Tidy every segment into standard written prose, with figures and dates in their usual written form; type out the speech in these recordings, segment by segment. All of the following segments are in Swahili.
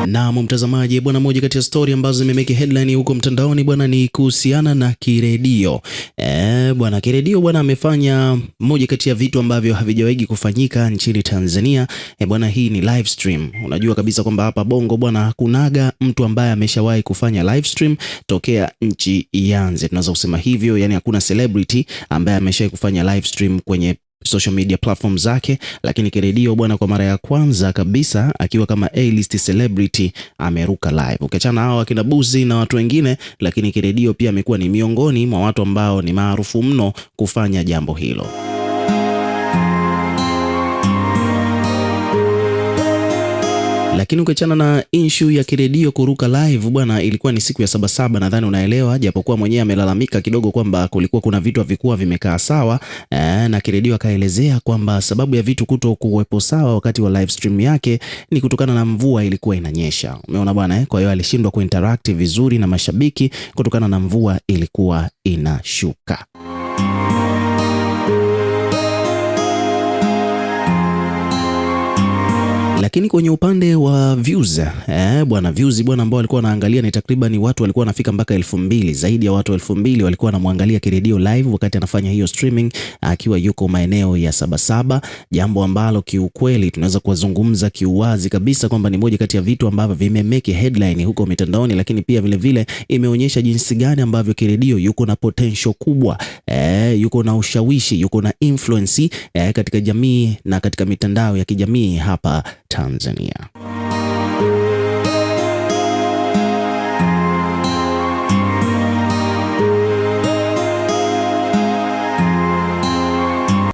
Na mtazamaji bwana, moja kati ya story ambazo zimemeke headline huko mtandaoni bwana ni kuhusiana na Kiredio. Bwana Kiredio bwana amefanya moja kati ya vitu ambavyo havijawahi kufanyika nchini Tanzania. Bwana, hii ni live stream. Unajua kabisa kwamba hapa Bongo bwana hakunaga mtu ambaye ameshawahi kufanya live stream tokea nchi ianze. Tunaweza kusema hivyo, yani hakuna celebrity ambaye ameshawahi kufanya live stream kwenye social media platform zake, lakini Kiredio bwana kwa mara ya kwanza kabisa akiwa kama A-list celebrity ameruka live. Ukiachana hao akina Buzi na watu wengine, lakini Kiredio pia amekuwa ni miongoni mwa watu ambao ni maarufu mno kufanya jambo hilo. Lakini ukiachana na issue ya Kiredio kuruka live bwana, ilikuwa ni siku ya Sabasaba, nadhani unaelewa, japokuwa mwenyewe amelalamika kidogo kwamba kulikuwa kuna vitu havikuwa vimekaa sawa, na Kiredio akaelezea kwamba sababu ya vitu kuto kuwepo sawa wakati wa live stream yake ni kutokana na mvua ilikuwa inanyesha. Umeona bwana, kwa hiyo alishindwa kuinteract vizuri na mashabiki kutokana na mvua ilikuwa inashuka. Lakini kwenye upande wa views, views ambao walikuwa wanaangalia ni takriban watu walikuwa wanafika mpaka 2000, zaidi ya watu 2000 walikuwa wanamwangalia Kiredio live wakati anafanya hiyo streaming akiwa yuko maeneo ya Sabasaba, jambo ambalo kiukweli tunaweza kuzungumza kiuwazi kabisa kwamba ni moja kati ya vitu ambavyo vimemeke headline huko mitandaoni, lakini pia vile vile imeonyesha jinsi gani ambavyo Kiredio yuko na potential kubwa, yuko na ushawishi, yuko na influence katika jamii na katika mitandao ya kijamii hapa Tanzania.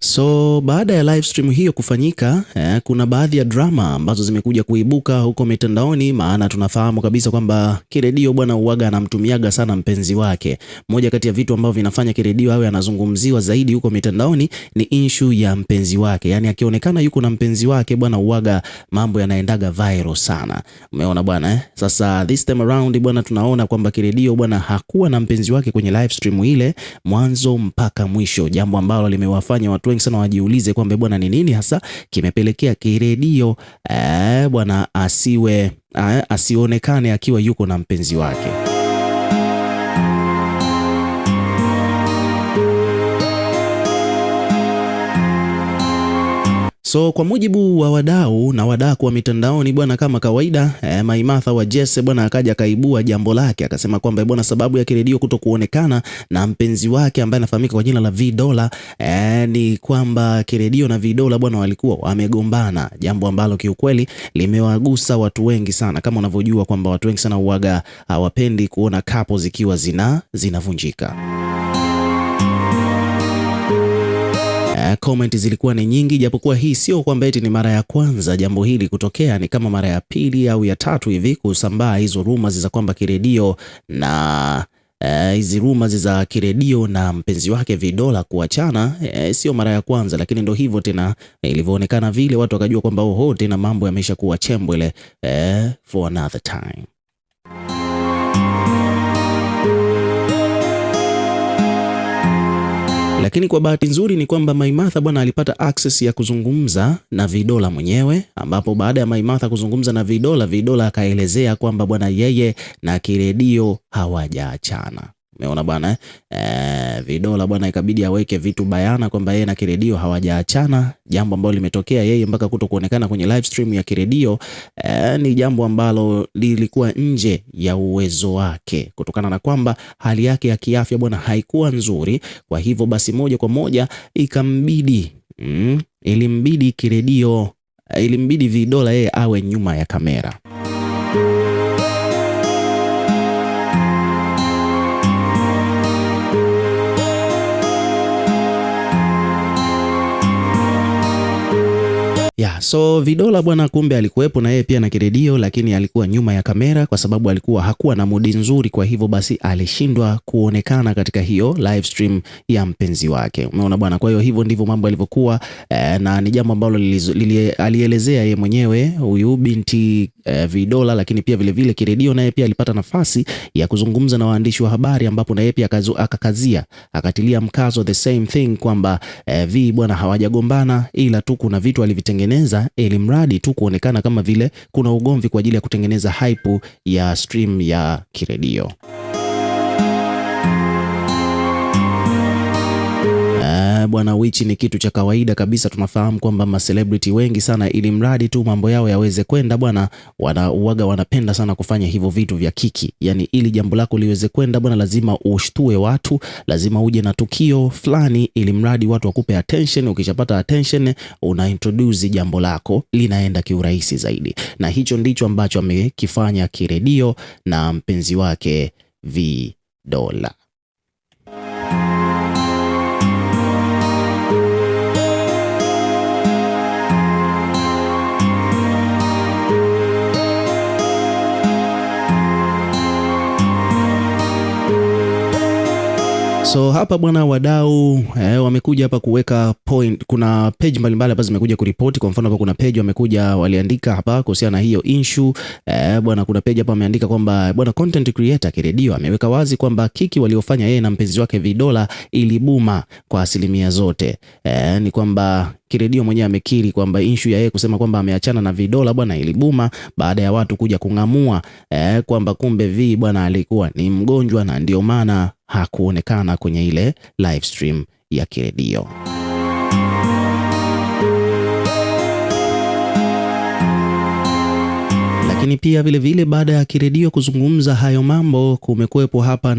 So baada ya live stream hiyo kufanyika, kuna baadhi ya drama ambazo zimekuja kuibuka huko mitandaoni, maana tunafahamu kabisa kwamba Kiredio bwana uwaga anamtumiaga sana mpenzi wake. Moja kati ya vitu ambavyo vinafanya Kiredio awe anazungumziwa zaidi huko mitandaoni ni issue ya mpenzi wake. Yani akionekana yuko na mpenzi wake bwana uwaga mambo yanaendaga viral sana. Umeona bwana Sasa this time around bwana tunaona kwamba Kiredio bwana hakuwa na mpenzi wake kwenye live stream ile mwanzo mpaka mwisho, jambo ambalo limewafanya watu wengi sana wajiulize kwamba bwana ni nini hasa kimepelekea Kiredio bwana asionekane akiwa yuko na mpenzi wake. So kwa mujibu wa wadau na wadaku wa mitandaoni bwana, kama kawaida Maimartha wa Jesse bwana akaja kaibua jambo lake, akasema kwamba bwana sababu ya Kiredio kutokuonekana na mpenzi wake ambaye anafahamika kwa jina la V-Dollar ni kwamba Kiredio na V-Dollar bwana walikuwa wamegombana, jambo ambalo kiukweli limewagusa watu wengi sana. Kama unavyojua kwamba watu wengi sana huaga hawapendi kuona couple zikiwa zinavunjika. Comment zilikuwa ni nyingi, japokuwa hii sio kwamba eti ni mara ya kwanza jambo hili kutokea, ni kama mara ya pili au ya tatu hivi kusambaa hizo rumors za kwamba Kiredio na hizi rumors za Kiredio na mpenzi wake V-Dollar kuachana, sio mara ya kwanza, lakini ndio hivyo tena ilivyoonekana vile watu wakajua kwamba oho tena mambo yamesha kuwa chembwele for another time. Lakini kwa bahati nzuri ni kwamba Maimartha bwana alipata access ya kuzungumza na V-Dollar mwenyewe, ambapo baada ya Maimartha kuzungumza na V-Dollar akaelezea kwamba bwana yeye na Kiredio hawajaachana. Umeona bwana V-Dollar bwana ikabidi aweke vitu bayana kwamba yeye na Kiredio hawajaachana, jambo ambalo limetokea yeye mpaka kutokuonekana kwenye live stream ya Kiredio ni jambo ambalo lilikuwa nje ya uwezo wake kutokana na kwamba hali yake ya kiafya bwana haikuwa nzuri. Kwa hivyo basi moja kwa moja ilimbidi V-Dollar yeye awe nyuma ya kamera. So V-Dollar bwana kumbe alikuwepo na yeye pia na Kiredio, lakini alikuwa nyuma ya kamera kwa sababu hakuwa na mudi nzuri, kwa hivyo basi alishindwa kuonekana katika hiyo live stream ya mpenzi wake. Umeona bwana, kwa hiyo hivyo ndivyo mambo yalivyokuwa, na ni jambo ambalo alielezea yeye mwenyewe huyu binti Vidola, lakini pia vile vile Kiredio naye pia alipata nafasi ya kuzungumza na waandishi wa habari, ambapo naye pia akatilia mkazo the same thing kwamba V bwana hawajagombana, ila tu kuna vitu alivitengeneza ili mradi tu kuonekana kama vile kuna ugomvi kwa ajili ya kutengeneza hype ya stream ya Kiredio. Bwana, wichi ni kitu cha kawaida kabisa. Tunafahamu kwamba ma celebrity wengi sana, ili mradi tu mambo yao yaweze kwenda bwana, wanapenda sana kufanya hivyo vitu vya kiki. Yani ili jambo lako liweze kwenda bwana, lazima ushtue watu, lazima uje na tukio fulani, ili mradi watu wakupe attention. Ukishapata attention, una introduce jambo lako, linaenda kiurahisi zaidi, na hicho ndicho ambacho amekifanya Kiredio na mpenzi wake Vidola. So hapa bwana, wadau wamekuja hapa kuweka point. Kuna page mbalimbali hapa zimekuja kuripoti. Kwa mfano hapa kuna page wamekuja waliandika hapa kuhusiana na hiyo issue bwana. Kuna page hapa ameandika kwamba bwana, content creator Kiredio ameweka wazi kwamba kiki waliofanya yeye na mpenzi wake Vidola ilibuma kwa asilimia zote. Ni kwamba Kiredio mwenyewe amekiri kwamba issue ya yeye kusema kwamba ameachana na Vidola bwana ilibuma baada ya watu kuja kung'amua kwamba kumbe V bwana alikuwa ni mgonjwa na ndio maana hakuonekana kwenye ile live stream ya Kiredio. Lakini pia vile vile baada ya Kiredio kuzungumza hayo mambo, kumekuwepo hapa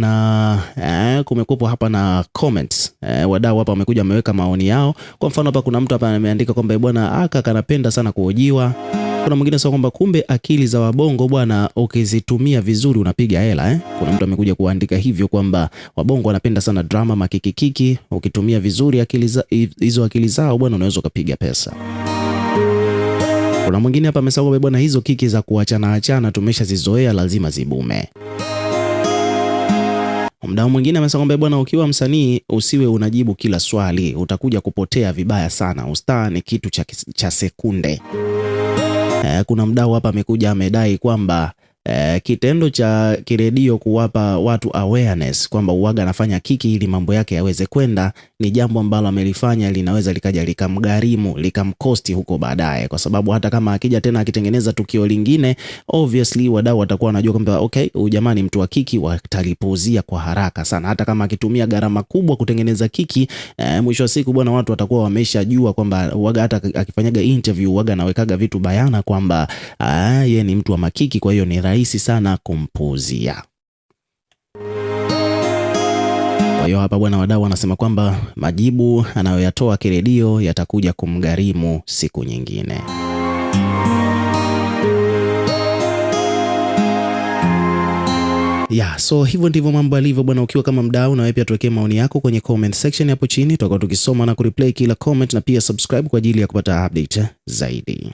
na comments. Wadau hapa wamekuja wameweka maoni yao. Kwa mfano hapa kuna mtu hapa ameandika kwamba bwana aka kanapenda sana kuhojiwa. Kuna mwingine sasa kwamba kumbe akili za wabongo bwana ukizitumia vizuri unapiga hela Kuna mtu amekuja kuandika hivyo kwamba wabongo wanapenda sana drama, makikikiki, ukitumia vizuri akili zao bwana unaweza kupiga pesa. Kuna mwingine hapa amesema kwamba bwana hizo kiki za kuachana tumeshazizoea, lazima zibume. Mdau mwingine amesema kwamba bwana ukiwa msanii usiwe unajibu kila swali, utakuja kupotea vibaya sana. Ustaa ni kitu cha sekunde. Kuna mdau hapa amekuja amedai kwamba kitendo cha Kiredio kuwapa watu awareness kwamba uwaga anafanya kiki ili mambo yake yaweze kwenda ni jambo ambalo amelifanya linaweza likaja likamgharimu, likamkosti huko baadaye, kwa sababu hata kama akija tena akitengeneza tukio lingine, obviously wadau watakuwa wanajua kwamba okay, huyu jamaa ni mtu wa kiki, watalipuuzia kwa haraka sana. Hata kama akitumia gharama kubwa kutengeneza kiki, mwisho wa siku bwana watu watakuwa wameshajua kwamba uwaga hata akifanyaga interview uwaga anawekaga vitu bayana kwamba yeye ni mtu wa makiki, kwa hiyo ni rahisi sana kumpuuzia. Kwa hiyo hapa bwana wadau wanasema kwamba majibu anayoyatoa Kiredio yatakuja kumgharimu siku nyingine. So hivyo ndivyo mambo yalivyo bwana. Ukiwa kama mdau, na wewe pia tuwekee maoni yako kwenye comment section hapo chini, tutakuwa tukisoma na kureplay kila comment, na pia subscribe kwa ajili ya kupata update zaidi.